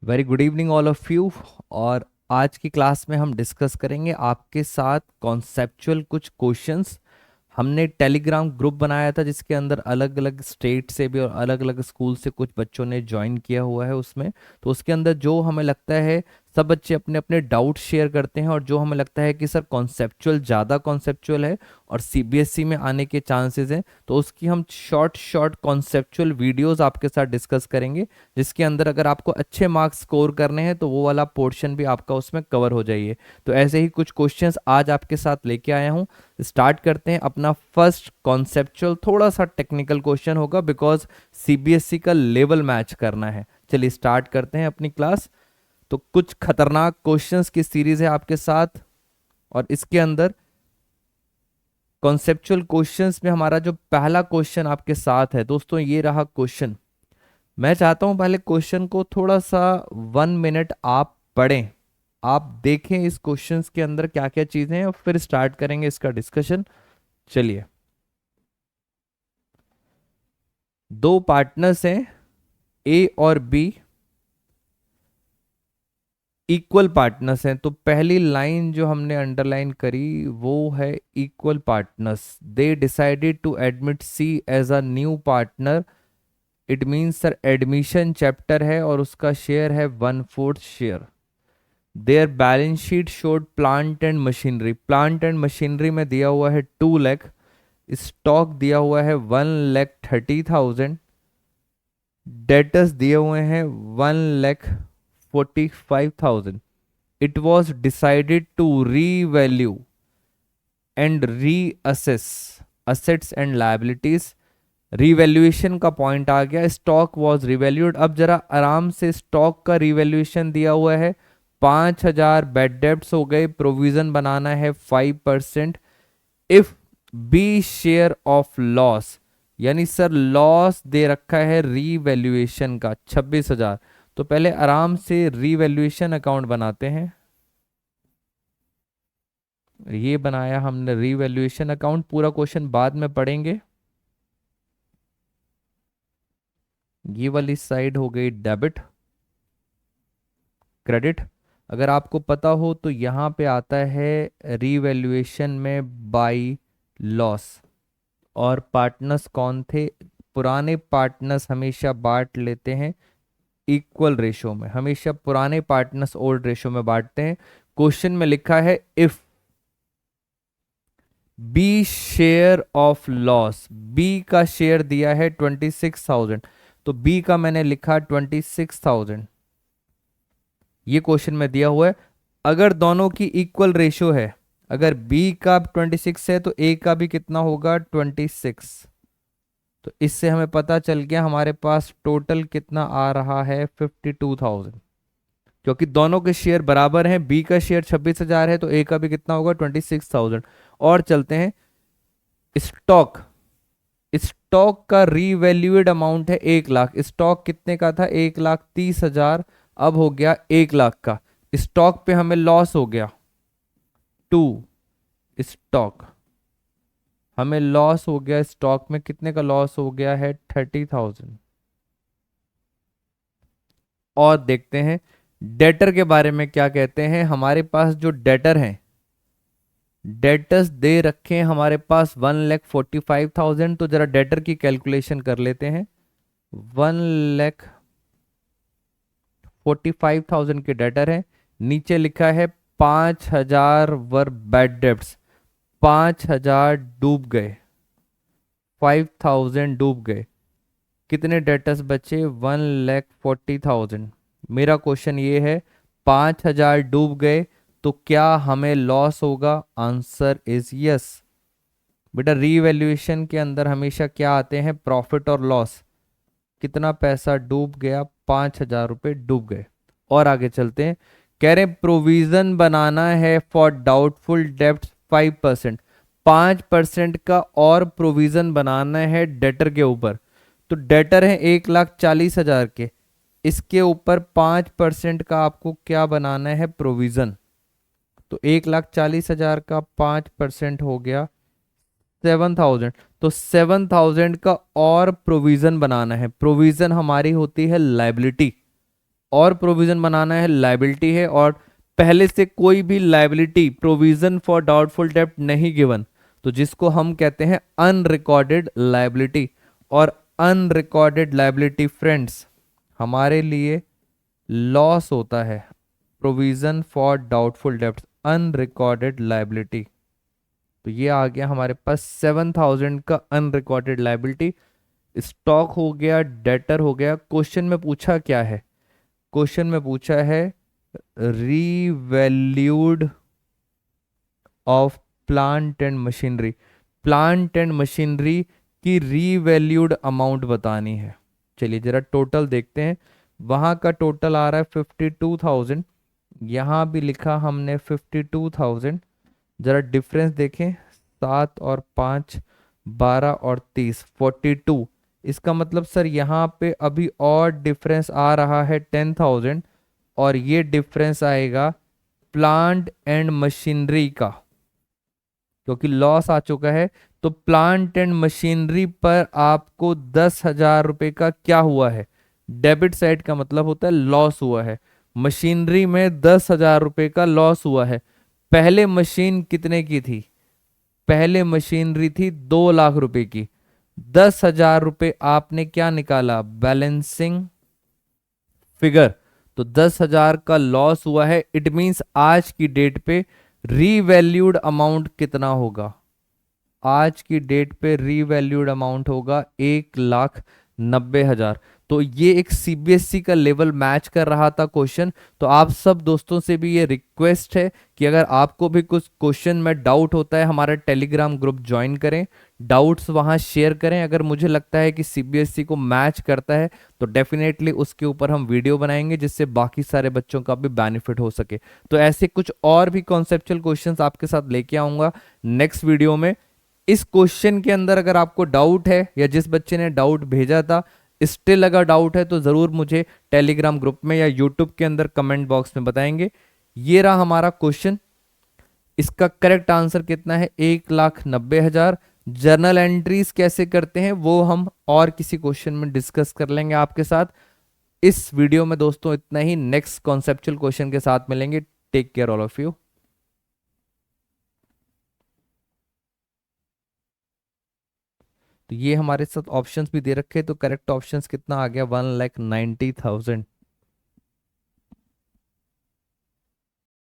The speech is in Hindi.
Very good evening all of you. और आज की क्लास में हम डिस्कस करेंगे आपके साथ कॉन्सेप्चुअल कुछ क्वेश्चंस। हमने टेलीग्राम ग्रुप बनाया था जिसके अंदर अलग अलग स्टेट से भी और अलग अलग स्कूल से कुछ बच्चों ने ज्वाइन किया हुआ है उसमें। तो उसके अंदर जो हमें लगता है सब बच्चे अपने अपने डाउट शेयर करते हैं, और जो हमें लगता है कि सर कॉन्सेप्चुअल ज़्यादा कॉन्सेप्चुअल है और सीबीएसई में आने के चांसेस हैं, तो उसकी हम शॉर्ट शॉर्ट कॉन्सेप्चुअल वीडियोस आपके साथ डिस्कस करेंगे, जिसके अंदर अगर आपको अच्छे मार्क्स स्कोर करने हैं तो वो वाला पोर्शन भी आपका उसमें कवर हो जाइए। तो ऐसे ही कुछ क्वेश्चंस आज आपके साथ लेके आया हूँ। स्टार्ट करते हैं। अपना फर्स्ट कॉन्सेप्चुअल थोड़ा सा टेक्निकल क्वेश्चन होगा बिकॉज सीबीएसई का लेवल मैच करना है। चलिए स्टार्ट करते हैं अपनी क्लास। तो कुछ खतरनाक क्वेश्चंस की सीरीज है आपके साथ, और इसके अंदर कॉन्सेप्चुअल क्वेश्चंस में हमारा जो पहला क्वेश्चन आपके साथ है दोस्तों, ये रहा क्वेश्चन। मैं चाहता हूं पहले क्वेश्चन को थोड़ा सा 1 मिनट आप पढ़ें, आप देखें इस क्वेश्चंस के अंदर क्या क्या चीजें हैं, और फिर स्टार्ट करेंगे इसका डिस्कशन। चलिए, दो पार्टनर्स हैं ए और बी, इक्वल पार्टनर्स हैं। तो पहली लाइन जो हमने अंडरलाइन करी वो है equal partners. They decided to admit C as a new partner. It means sir admission chapter है और उसका शेयर है 1/4 share. Their balance sheet showed plant and machinery. Plant and machinery में दिया हुआ है 2 लाख। स्टॉक दिया हुआ है 1,30,000। डेटर्स दिए हुए हैं 1,45,000। It was decided to revalue and reassess assets and liabilities। Revaluation का पॉइंट आ गया, स्टॉक वॉज रिवैल्यूड। अब जरा आराम से, स्टॉक का रिवैल्यूएशन दिया हुआ है 5,000, बैड डेब्ट्स हो गए, प्रोविजन बनाना है 5%। If B share of loss, यानी सर लॉस दे रखा है रिवैल्यूएशन का 26,000। तो पहले आराम से रिवैल्यूएशन अकाउंट बनाते हैं। ये बनाया हमने रिवैल्यूएशन अकाउंट, पूरा क्वेश्चन बाद में पढ़ेंगे। ये वाली साइड हो गई डेबिट। क्रेडिट, अगर आपको पता हो तो यहाँ पे आता है रिवैल्यूएशन में बाई लॉस। और पार्टनर्स कौन थे? पुराने पार्टनर्स हमेशा बांट लेते हैं इक्वल रेशो में, हमेशा पुराने पार्टनर्स ओल्ड रेशो में बांटते हैं। क्वेश्चन में लिखा है if B share of loss. B का शेयर दिया है 26,000, तो बी का मैंने लिखा 26,000। ये क्वेश्चन में दिया हुआ है। अगर दोनों की इक्वल रेशो है, अगर बी का 26 है तो ए का भी कितना होगा? 26। तो इससे हमें पता चल गया हमारे पास टोटल कितना आ रहा है 52,000। क्योंकि दोनों के शेयर बराबर हैं, बी का शेयर 26,000 है तो ए का भी कितना होगा? 26,000। और चलते हैं स्टॉक। स्टॉक का रीवैल्यूएड अमाउंट है 1 लाख। स्टॉक कितने का था? 1,30,000। अब हो गया 1 लाख का। स्टॉक पे हमें लॉस हो गया 2। स्टॉक हमें लॉस हो गया, स्टॉक में कितने का लॉस हो गया है? 30,000। और देखते हैं डेटर के बारे में क्या कहते हैं। हमारे पास जो डेटर हैं, डेटर्स दे रखे हैं हमारे पास 1,45,000। तो जरा डेटर की कैलकुलेशन कर लेते हैं। 1,45,000 के डेटर है। नीचे लिखा है 5,000 वर बैड डेब्ट्स। 5,000 डूब गए, 5,000 डूब गए। कितने डेटर्स बचे? 1,40,000। मेरा क्वेश्चन ये है 5,000 डूब गए तो क्या हमें लॉस होगा? Answer is yes. बेटा रीवैल्यूएशन के अंदर हमेशा क्या आते हैं? प्रॉफिट और लॉस। कितना पैसा डूब गया? 5,000 रुपये डूब गए। और आगे चलते हैं। कह रहे प्रोविजन बनाना है फॉर डाउटफुल डेब्ट 5%। 5% का और प्रोविजन बनाना है डेटर के ऊपर। तो डेटर है 1,40,000 के, इसके ऊपर 5% का आपको क्या बनाना है? प्रोविजन। तो 1,40,000 का 5% हो गया 7,000। तो 7,000 का और प्रोविजन बनाना है। प्रोविजन हमारी होती है लाइबिलिटी। और प्रोविजन बनाना है, लाइबिलिटी है, और पहले से कोई भी लाइबिलिटी प्रोविजन फॉर डाउटफुल डेब्ट नहीं गिवन, तो जिसको हम कहते हैं अनरिकॉर्डेड लाइबिलिटी। और अनरिकॉर्डेड लाइबिलिटी फ्रेंड्स हमारे लिए लॉस होता है। प्रोविजन फॉर डाउटफुल डेब्ट अनरिकॉर्डेड लाइबिलिटी, तो ये आ गया हमारे पास 7,000 का अनरिकॉर्डेड लाइबिलिटी। स्टॉक हो गया, डेटर हो गया। क्वेश्चन में पूछा क्या है? क्वेश्चन में पूछा है revalued of plant and machinery. Plant and machinery की रीवैल्यूड अमाउंट बतानी है। चलिए जरा टोटल देखते हैं। वहां का टोटल आ रहा है 52,000, यहाँ भी लिखा हमने 52,000। जरा डिफरेंस देखें, 7 और 5, 12 और 30, 42। इसका मतलब सर यहाँ पे अभी और डिफरेंस आ रहा है 10,000, और ये डिफरेंस आएगा प्लांट एंड मशीनरी का, क्योंकि लॉस आ चुका है। तो प्लांट एंड मशीनरी पर आपको 10,000 रुपये का क्या हुआ है? डेबिट साइड का मतलब होता है लॉस हुआ है। मशीनरी में 10,000 रुपये का लॉस हुआ है। पहले मशीन कितने की थी? पहले मशीनरी थी 2 लाख रुपए की। 10,000 रुपये आपने क्या निकाला? Balancing figure. तो 10,000 का लॉस हुआ है। इट मींस आज की डेट पे रीवैल्यूड अमाउंट कितना होगा? आज की डेट पे रीवैल्यूड अमाउंट होगा 1,90,000। तो ये एक सीबीएसई का लेवल मैच कर रहा था क्वेश्चन। तो आप सब दोस्तों से भी ये रिक्वेस्ट है कि अगर आपको भी कुछ क्वेश्चन में डाउट होता है, हमारा टेलीग्राम ग्रुप ज्वाइन करें, डाउट्स वहां शेयर करें। अगर मुझे लगता है कि सीबीएसई को मैच करता है तो डेफिनेटली उसके ऊपर हम वीडियो बनाएंगे, जिससे बाकी सारे बच्चों का भी बेनिफिट हो सके। तो ऐसे कुछ और भी कॉन्सेप्चुअल क्वेश्चंस आपके साथ लेके आऊंगा नेक्स्ट वीडियो में। इस क्वेश्चन के अंदर अगर आपको डाउट है, या जिस बच्चे ने डाउट भेजा था स्टिल अगर डाउट है, तो जरूर मुझे टेलीग्राम ग्रुप में या यूट्यूब के अंदर कमेंट बॉक्स में बताएंगे। ये रहा हमारा क्वेश्चन। इसका करेक्ट आंसर कितना है? 1,90,000। जर्नल एंट्रीज कैसे करते हैं वो हम और किसी क्वेश्चन में डिस्कस कर लेंगे आपके साथ। इस वीडियो में दोस्तों इतना ही। नेक्स्ट कॉन्सेप्चुअल क्वेश्चन के साथ मिलेंगे। Take care all of you. तो ये हमारे साथ ऑप्शंस भी दे रखे हैं। तो करेक्ट ऑप्शंस कितना आ गया? 1,90,000।